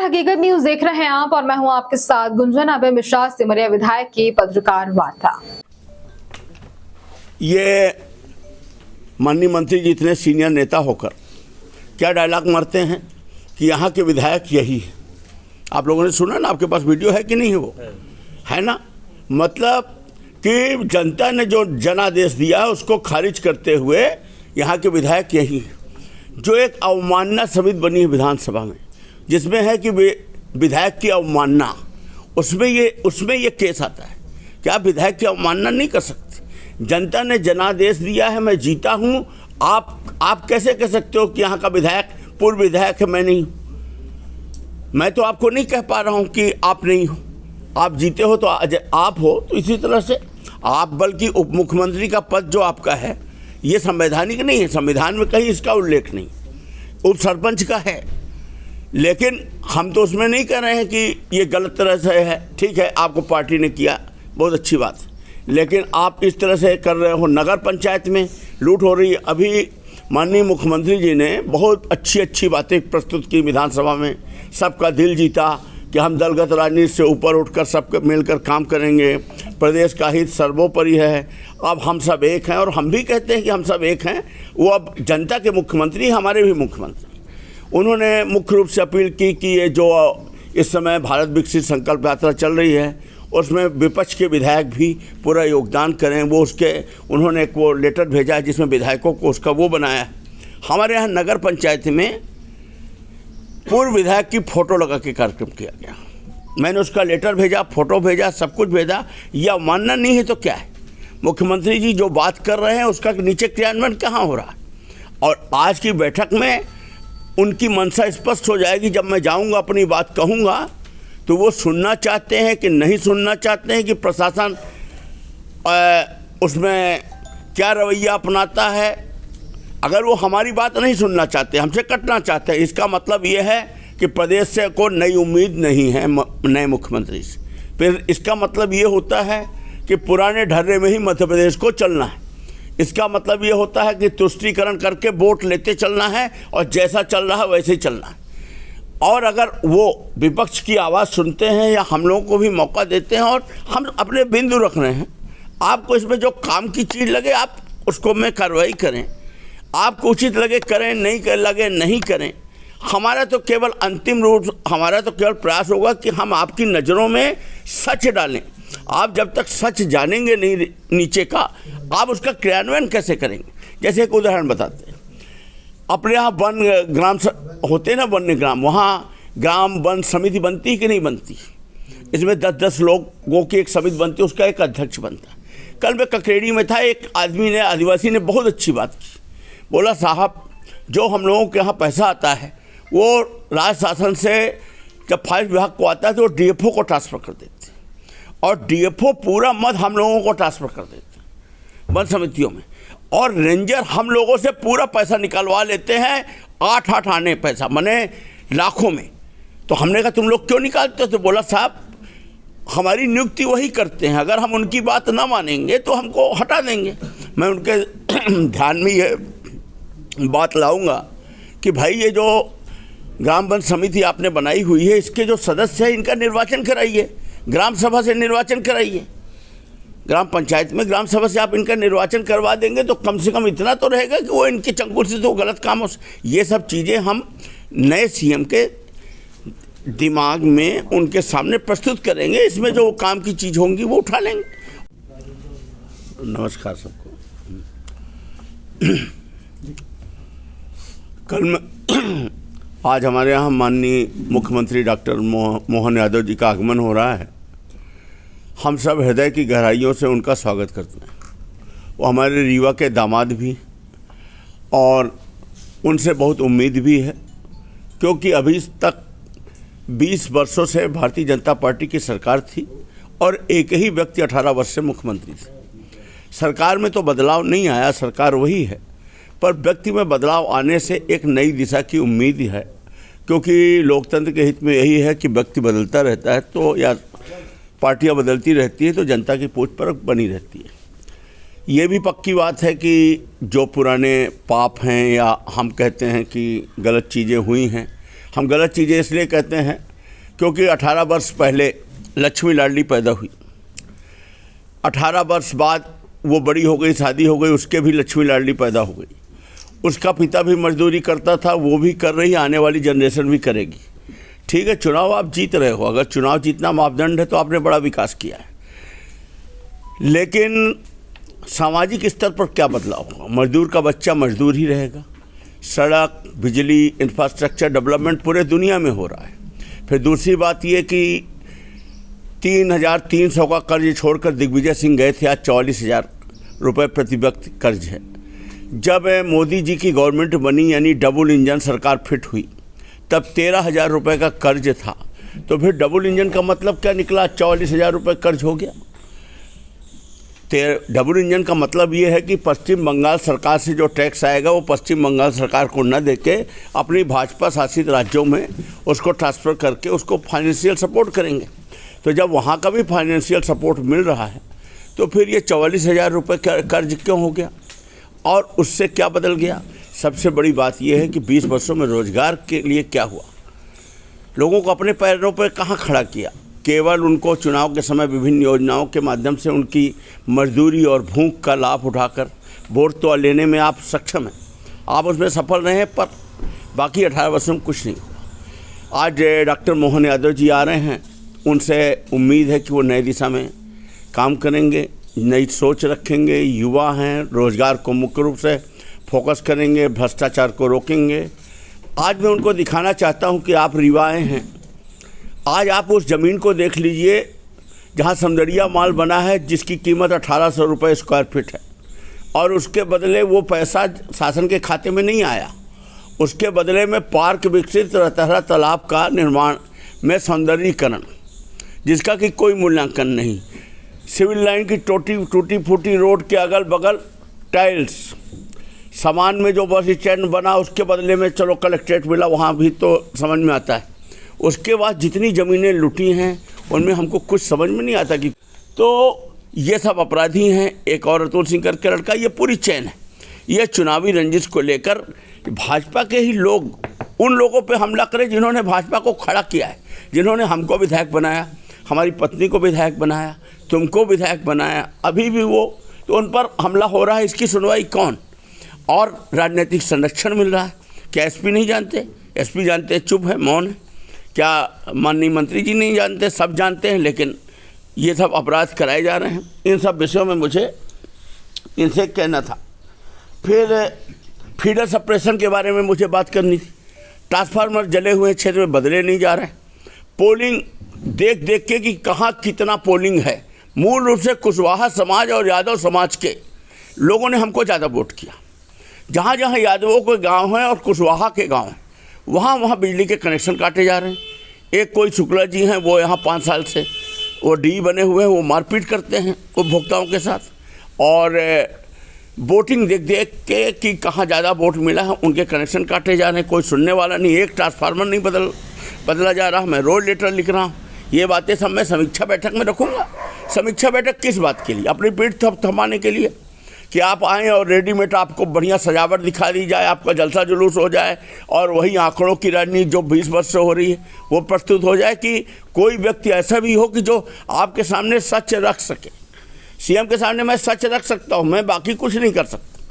नमस्कार, हकीकत न्यूज देख रहे हैं आप और मैं हूं आपके साथ गुंजन। अभय मिश्रा, सिमरिया विधायक की पत्रकार वार्ता। ये माननीय मंत्री जी इतने सीनियर नेता होकर क्या डायलॉग मारते हैं कि यहाँ के विधायक यही है। आप लोगों ने सुना ना, आपके पास वीडियो है कि नहीं है? वो है ना। मतलब कि जनता ने जो जनादेश दिया उसको खारिज करते हुए यहाँ के विधायक यही है। जो एक अवमानना समिति बनी है विधानसभा में, जिसमें है कि विधायक की अवमानना, उसमें ये केस आता है कि आप विधायक की अवमानना नहीं कर सकते। जनता ने जनादेश दिया है, मैं जीता हूँ। आप कैसे कह सकते हो कि यहाँ का विधायक पूर्व विधायक है? मैं नहीं हूँ। मैं तो आपको नहीं कह पा रहा हूँ कि आप नहीं हो। आप जीते हो तो आप हो, तो इसी तरह से आप, बल्कि उप मुख्यमंत्री का पद जो आपका है ये संवैधानिक नहीं है। संविधान में कहीं इसका उल्लेख नहीं। उप सरपंच का है, लेकिन हम तो उसमें नहीं कह रहे हैं कि ये गलत तरह से है। ठीक है, आपको पार्टी ने किया, बहुत अच्छी बात है, लेकिन आप इस तरह से कर रहे हो। नगर पंचायत में लूट हो रही है। अभी माननीय मुख्यमंत्री जी ने बहुत अच्छी बातें प्रस्तुत की विधानसभा में, सबका दिल जीता कि हम दलगत राजनीति से ऊपर उठकर सबके मिलकर काम करेंगे, प्रदेश का हित सर्वोपरि है, अब हम सब एक हैं। और हम भी कहते हैं कि हम सब एक हैं। वो अब जनता के मुख्यमंत्री, हमारे भी मुख्यमंत्री, उन्होंने मुख्य रूप से अपील की कि ये जो इस समय भारत विकसित संकल्प यात्रा चल रही है उसमें विपक्ष के विधायक भी पूरा योगदान करें। उन्होंने एक वो लेटर भेजा है जिसमें विधायकों को उसका वो बनाया है। हमारे यहाँ नगर पंचायत में पूर्व विधायक की फ़ोटो लगा के कार्यक्रम किया गया। मैंने उसका लेटर भेजा, फ़ोटो भेजा, सब कुछ भेजा। यह अवमानना नहीं है तो क्या है? मुख्यमंत्री जी जो बात कर रहे हैं उसका नीचे क्रियान्वयन कहाँ हो रहा है? और आज की बैठक में उनकी मंशा स्पष्ट हो जाएगी। जब मैं जाऊंगा, अपनी बात कहूंगा, तो वो सुनना चाहते हैं कि नहीं सुनना चाहते हैं, कि प्रशासन उसमें क्या रवैया अपनाता है। अगर वो हमारी बात नहीं सुनना चाहते, हमसे कटना चाहते हैं, इसका मतलब ये है कि प्रदेश से को नई उम्मीद नहीं है नए मुख्यमंत्री से। फिर इसका मतलब ये होता है कि पुराने ढर्रे में ही मध्य प्रदेश को चलना है। इसका मतलब ये होता है कि तुष्टीकरण करके वोट लेते चलना है और जैसा चल रहा है वैसे ही चलना है। और अगर वो विपक्ष की आवाज़ सुनते हैं या हम लोगों को भी मौका देते हैं और हम अपने बिंदु रख रहे हैं, आपको इसमें जो काम की चीज़ लगे आप उसको में कार्रवाई करें, आपको उचित लगे करें, नहीं लगे नहीं करें। हमारा तो केवल अंतिम रूप, हमारा तो केवल प्रयास होगा कि हम आपकी नज़रों में सच डालें। आप जब तक सच जानेंगे नहीं नीचे का, आप उसका क्रियान्वयन कैसे करेंगे? जैसे एक उदाहरण बताते हैं, अपने यहाँ वन ग्राम होते हैं ना, वन ग्राम, वहाँ ग्राम वन समिति बनती है कि नहीं बनती? इसमें 10-10 लोगों की एक समिति बनती है, उसका एक अध्यक्ष बनता है। कल मैं ककरेड़ी में था, एक आदमी ने, आदिवासी ने बहुत अच्छी बात की। बोला, साहब जो हम लोगों के यहाँ पैसा आता है वो राज्य शासन से जब फॉरेस्ट विभाग को आता है तो डीएफओ को ट्रांसफ़र कर देते हैं, और डीएफओ पूरा मद हम लोगों को ट्रांसफ़र कर देते हैं वन समितियों में, और रेंजर हम लोगों से पूरा पैसा निकलवा लेते हैं, 8-8 आने पैसा, माने लाखों में। तो हमने कहा तुम लोग क्यों निकालते हो? तो बोला, साहब हमारी नियुक्ति वही करते हैं, अगर हम उनकी बात ना मानेंगे तो हमको हटा देंगे। मैं उनके ध्यान में ये बात लाऊंगा कि भाई ये जो ग्राम वन समिति आपने बनाई हुई है, इसके जो सदस्य हैं इनका निर्वाचन कराइए, ग्राम सभा से निर्वाचन कराइए। ग्राम पंचायत में ग्राम सभा से आप इनका निर्वाचन करवा देंगे तो कम से कम इतना तो रहेगा कि वो इनके चंगुल से तो गलत काम हो। ये सब चीज़ें हम नए सीएम के दिमाग में उनके सामने प्रस्तुत करेंगे। इसमें जो काम की चीज़ होंगी वो उठा लेंगे। नमस्कार सबको। आज हमारे यहाँ माननीय मुख्यमंत्री डॉक्टर मोहन यादव जी का आगमन हो रहा है। हम सब हृदय की गहराइयों से उनका स्वागत करते हैं। वो हमारे रीवा के दामाद भी, और उनसे बहुत उम्मीद भी है, क्योंकि अभी तक 20 वर्षों से भारतीय जनता पार्टी की सरकार थी और एक ही व्यक्ति 18 वर्ष से मुख्यमंत्री थे। सरकार में तो बदलाव नहीं आया, सरकार वही है, पर व्यक्ति में बदलाव आने से एक नई दिशा की उम्मीद है, क्योंकि लोकतंत्र के हित में यही है कि व्यक्ति बदलता रहता है तो, या पार्टियां बदलती रहती है तो जनता की पूछ परख बनी रहती है। ये भी पक्की बात है कि जो पुराने पाप हैं, या हम कहते हैं कि गलत चीज़ें हुई हैं, हम गलत चीज़ें इसलिए कहते हैं क्योंकि 18 वर्ष पहले लक्ष्मी लाडली पैदा हुई, 18 वर्ष बाद वो बड़ी हो गई, शादी हो गई, उसके भी लक्ष्मी लाडली पैदा हो गई। उसका पिता भी मजदूरी करता था, वो भी कर रही, आने वाली जनरेशन भी करेगी। ठीक है, चुनाव आप जीत रहे हो, अगर चुनाव जीतना मापदंड है तो आपने बड़ा विकास किया है, लेकिन सामाजिक स्तर पर क्या बदलाव होगा? मजदूर का बच्चा मजदूर ही रहेगा। सड़क, बिजली, इंफ्रास्ट्रक्चर डेवलपमेंट पूरे दुनिया में हो रहा है। फिर दूसरी बात ये कि 3,300 का कर्ज छोड़कर दिग्विजय सिंह गए थे, आज 44,000 रुपये प्रति व्यक्ति कर्ज है। जब मोदी जी की गवर्नमेंट बनी, यानी डबल इंजन सरकार फिट हुई, तब 13,000 रुपये का कर्ज था। तो फिर डबल इंजन का मतलब क्या निकला? 44,000 रुपये कर्ज हो गया। डबल इंजन का मतलब ये है कि पश्चिम बंगाल सरकार से जो टैक्स आएगा वो पश्चिम बंगाल सरकार को न देके अपनी भाजपा शासित राज्यों में उसको ट्रांसफ़र करके उसको फाइनेंशियल सपोर्ट करेंगे। तो जब वहाँ का भी फाइनेंशियल सपोर्ट मिल रहा है तो फिर ये 44,000 रुपये कर्ज क्यों हो गया और उससे क्या बदल गया? सबसे बड़ी बात यह है कि 20 वर्षों में रोजगार के लिए क्या हुआ, लोगों को अपने पैरों पर कहाँ खड़ा किया? केवल उनको चुनाव के समय विभिन्न योजनाओं के माध्यम से उनकी मजदूरी और भूख का लाभ उठाकर वोट तो लेने में आप सक्षम हैं, आप उसमें सफल रहे हैं, पर बाकी 18 वर्षों में कुछ नहीं हुआ। आज डॉक्टर मोहन यादव जी आ रहे हैं, उनसे उम्मीद है कि वो नई दिशा में काम करेंगे, नई सोच रखेंगे, युवा हैं, रोज़गार को मुख्य रूप से फोकस करेंगे, भ्रष्टाचार को रोकेंगे। आज मैं उनको दिखाना चाहता हूं कि आप युवाएं हैं। आज आप उस ज़मीन को देख लीजिए जहां समदड़िया माल बना है, जिसकी कीमत 1,800 रुपये स्क्वायर फीट है, और उसके बदले वो पैसा शासन के खाते में नहीं आया। उसके बदले में पार्क विकसित, तरह तालाब का निर्माण में सौंदर्यीकरण, जिसका कि कोई मूल्यांकन नहीं, सिविल लाइन की टूटी फूटी रोड के अगल बगल टाइल्स, सामान में जो बस स्टैंड बना उसके बदले में चलो कलेक्ट्रेट मिला, वहाँ भी तो समझ में आता है। उसके बाद जितनी ज़मीनें लुटी हैं उनमें हमको कुछ समझ में नहीं आता कि तो ये सब अपराधी हैं। एक और अतुल सिंह करके लड़का, ये पूरी चैन है। ये चुनावी रंजिश को लेकर भाजपा के ही लोग उन लोगों पे हमला करें जिन्होंने भाजपा को खड़ा किया है, जिन्होंने हमको विधायक बनाया, हमारी पत्नी को विधायक बनाया, तुमको विधायक बनाया, अभी भी वो, तो उन पर हमला हो रहा है। इसकी सुनवाई कौन? और राजनीतिक संरक्षण मिल रहा है। क्या एसपी नहीं जानते? एसपी जानते, चुप है, मौन है। क्या माननीय मंत्री जी नहीं जानते? सब जानते हैं, लेकिन ये सब अपराध कराए जा रहे हैं। इन सब विषयों में मुझे इनसे कहना था। फिर फीडर सप्रेशन के बारे में मुझे बात करनी थी। ट्रांसफार्मर जले हुए क्षेत्र में बदले नहीं जा रहे। पोलिंग देख देख के कि कहाँ कितना पोलिंग है। मूल रूप से कुशवाहा समाज और यादव समाज के लोगों ने हमको ज़्यादा वोट किया। जहाँ जहाँ यादवों के गांव हैं और कुशवाहा के गांव हैं, वहाँ वहाँ बिजली के कनेक्शन काटे जा रहे हैं। एक कोई शुक्ला जी हैं, वो यहाँ 5 साल से वो डी बने हुए हैं, वो मारपीट करते हैं उपभोक्ताओं के साथ, और वोटिंग देख देख के कि कहाँ ज़्यादा वोट मिला है उनके कनेक्शन काटे जा रहे हैं। कोई सुनने वाला नहीं, एक ट्रांसफार्मर नहीं बदला जा रहा। मैं रोज लेटर लिख रहा हूँ। ये बातें सब मैं समीक्षा बैठक में रखूँगा। समीक्षा बैठक किस बात के लिए? अपनी पीठ थमाने के लिए कि आप आएँ और रेडीमेड आपको बढ़िया सजावट दिखा दी जाए, आपका जलसा जुलूस हो जाए, और वही आंकड़ों की राजनीति जो 20 वर्ष से हो रही है वो प्रस्तुत हो जाए, कि कोई व्यक्ति ऐसा भी हो कि जो आपके सामने सच रख सके। सीएम के सामने मैं सच रख सकता हूँ, मैं बाकी कुछ नहीं कर सकता।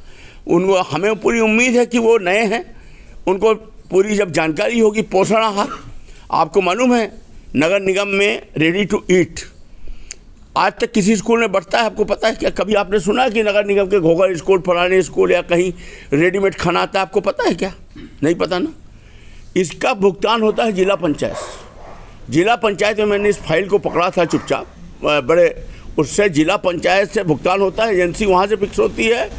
उनको हमें पूरी उम्मीद है कि वो नए हैं, उनको पूरी जब जानकारी होगी। पोषण आहार आपको मालूम है, नगर निगम में रेडी टू ईट आज तक किसी स्कूल में बढ़ता है? आपको पता है क्या? कभी आपने सुना है कि नगर निगम के घोघर स्कूल, फलाने स्कूल या कहीं रेडीमेड खाना आता है? आपको पता है क्या? नहीं पता ना। इसका भुगतान होता है जिला पंचायत। जिला पंचायत में मैंने इस फाइल को पकड़ा था चुपचाप, बड़े उससे जिला पंचायत से भुगतान होता है, एजेंसी वहाँ से फिक्स होती है,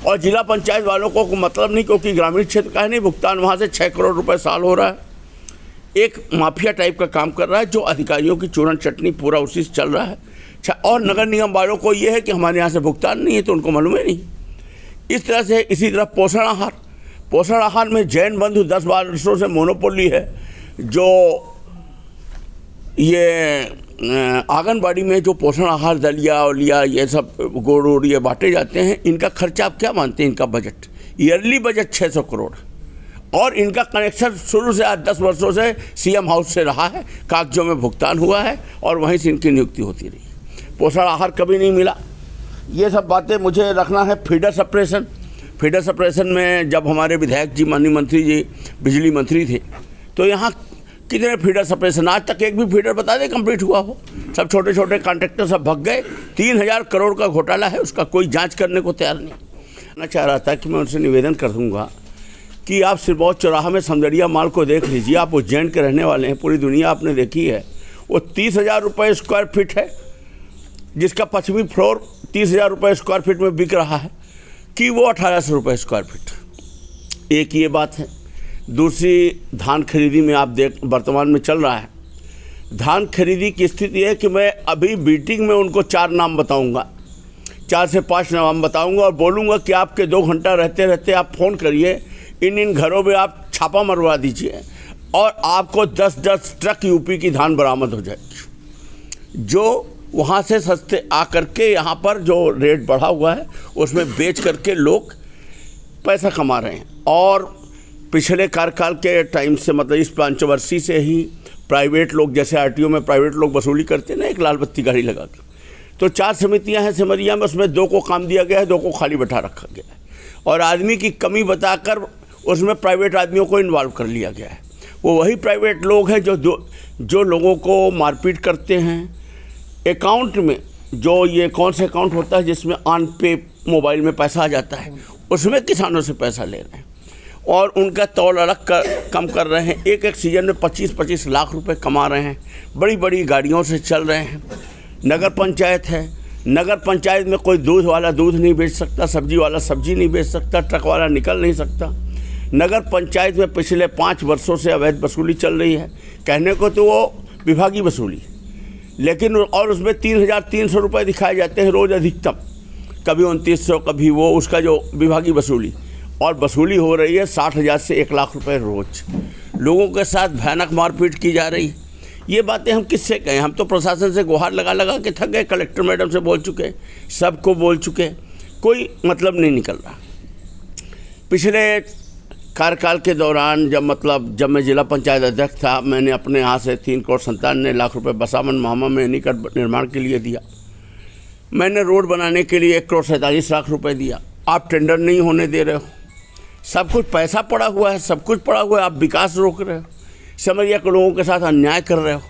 और जिला पंचायत वालों को मतलब नहीं, क्योंकि ग्रामीण क्षेत्र का है नहीं, भुगतान वहाँ से 6 करोड़ रुपए साल हो रहा है। एक माफिया टाइप का काम कर रहा है, जो अधिकारियों की चूरन चटनी पूरा उसी से चल रहा है। और नगर निगम वालों को ये है कि हमारे यहाँ से भुगतान नहीं है, तो उनको मालूम है नहीं। इस तरह से इसी तरह पोषण आहार में जैन बंधु 10-12 वर्षों से मोनोपोली है। जो ये आंगनबाड़ी में जो पोषण आहार, दलिया उलिया, ये सब गुड़ उड़ ये बांटे जाते हैं, इनका खर्चा आप क्या मानते हैं? इनका बजट, ईयरली बजट 600 करोड़, और इनका कनेक्शन शुरू से आज 10 वर्षों से सीएम हाउस से रहा है, कागजों में भुगतान हुआ है और वहीं से इनकी नियुक्ति होती रही। पोषण आहार कभी नहीं मिला। ये सब बातें मुझे रखना है। फीडर सप्रेशन में जब हमारे विधायक जी, माननीय मंत्री जी बिजली मंत्री थे, तो यहाँ कितने फीडर सप्रेशन, आज तक एक भी फीडर बता दे कंप्लीट हुआ हो। सब छोटे छोटे कॉन्ट्रैक्टर सब भग गए। 3000 करोड़ का घोटाला है, उसका कोई जांच करने को तैयार नहीं। मैं चाह रहा था कि मैं उनसे निवेदन कर दूंगा कि आप सिरमौर चौराहा में समदड़िया माल को देख लीजिए। आप उज्जैन के रहने वाले हैं, पूरी दुनिया आपने देखी है। वो 30,000 रुपये स्क्वायर फीट है, जिसका पश्चिमी फ्लोर 30,000 रुपये स्क्वायर फीट में बिक रहा है, कि वो 1800 रुपये स्क्वायर फीट। एक ये बात है। दूसरी, धान खरीदी में आप वर्तमान में चल रहा है। धान खरीदी की स्थिति है कि मैं अभी मीटिंग में उनको 4 नाम बताऊंगा, 4 से 5 नाम बताऊंगा और बोलूंगा कि आपके 2 घंटा रहते रहते आप फ़ोन करिए, इन घरों में आप छापा मरवा दीजिए और आपको 10-10 ट्रक यूपी की धान बरामद हो जाएगी, जो वहाँ से सस्ते आ करके यहाँ पर जो रेट बढ़ा हुआ है उसमें बेच करके लोग पैसा कमा रहे हैं। और पिछले कार्यकाल के टाइम से, मतलब इस पंचवर्षीय से ही प्राइवेट लोग, जैसे आरटीओ में प्राइवेट लोग वसूली करते हैं ना, एक लाल बत्ती गाड़ी लगा के, तो 4 समितियां हैं सिमरिया में, उसमें 2 को काम दिया गया है, 2 को खाली बैठा रखा गया है और आदमी की कमी बताकर उसमें प्राइवेट आदमियों को इन्वॉल्व कर लिया गया है। वो वही प्राइवेट लोग हैं जो लोगों को मारपीट करते हैं। अकाउंट में जो ये कौन सा अकाउंट होता है जिसमें ऑन पे मोबाइल में पैसा आ जाता है, उसमें किसानों से पैसा ले रहे हैं और उनका तौल अलग कम कर रहे हैं। एक सीजन में 25-25 लाख रुपए कमा रहे हैं, बड़ी बड़ी गाड़ियों से चल रहे हैं। नगर पंचायत है, नगर पंचायत में कोई दूध वाला दूध नहीं बेच सकता, सब्जी वाला सब्जी नहीं बेच सकता, ट्रक वाला निकल नहीं सकता। नगर पंचायत में पिछले 5 वर्षों से अवैध वसूली चल रही है। कहने को तो वो विभागीय वसूली, लेकिन और उसमें 3,300 रुपये दिखाए जाते हैं रोज़ अधिकतम, कभी 2900, कभी वो, उसका जो विभागीय वसूली, और वसूली हो रही है 60,000 से 1 लाख रुपए रोज। लोगों के साथ भयानक मारपीट की जा रही। ये बातें हम किससे कहें? हम तो प्रशासन से गुहार लगा लगा के थक गए, कलेक्टर मैडम से बोल चुके, सबको बोल चुके, कोई मतलब नहीं निकल रहा। पिछले कार्यकाल के दौरान जब मैं जिला पंचायत अध्यक्ष था, मैंने अपने यहाँ से 3,97 करोड़ रुपये बसावन मामा में निकट निर्माण के लिए दिया। मैंने रोड बनाने के लिए 1,47 करोड़ रुपये दिया। आप टेंडर नहीं होने दे रहे हो। सब कुछ पैसा पड़ा हुआ है, सब कुछ पड़ा हुआ है, आप विकास रोक रहे हो। सिमरिया के लोगों के साथ अन्याय कर रहे हो।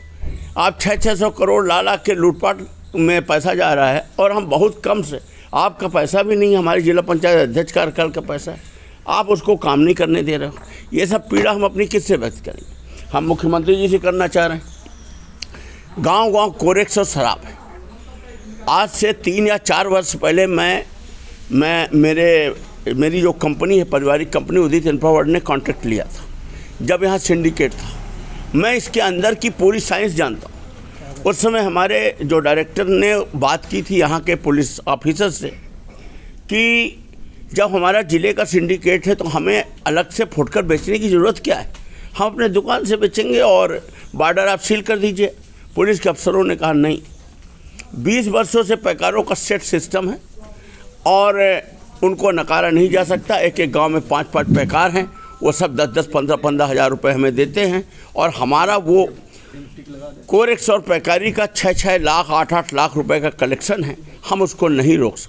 आप 600 करोड़ ला के लूटपाट में पैसा जा रहा है और हम बहुत कम से, आपका पैसा भी नहीं, हमारे जिला पंचायत अध्यक्ष कार्यकाल का पैसा है, आप उसको काम नहीं करने दे रहे हो। ये सब पीड़ा हम अपनी किससे व्यक्त करेंगे? हम मुख्यमंत्री जी से करना चाह रहे हैं। गांव गांव कोरेक्स और शराब है। आज से 3 या 4 वर्ष पहले मेरी जो कंपनी है, पारिवारिक कंपनी उदित इंफ्रावर्ल्ड ने कॉन्ट्रैक्ट लिया था, जब यहाँ सिंडिकेट था। मैं इसके अंदर की पूरी साइंस जानता हूँ। उस समय हमारे जो डायरेक्टर ने बात की थी यहाँ के पुलिस ऑफिसर से कि जब हमारा ज़िले का सिंडिकेट है तो हमें अलग से फुटकर बेचने की ज़रूरत क्या है, हम अपने दुकान से बेचेंगे और बॉर्डर आप सील कर दीजिए। पुलिस के अफसरों ने कहा नहीं, 20 वर्षों से पैकारों का सेट सिस्टम है और उनको नकारा नहीं जा सकता। एक एक गांव में 5-5 पैकार हैं, वो सब 10-10, 15-15 हज़ार रुपये हमें देते हैं और हमारा वो कोरेक्स और पैकारी का 6-6 लाख, 8-8 लाख रुपए का कलेक्शन है, हम उसको नहीं रोक सकते।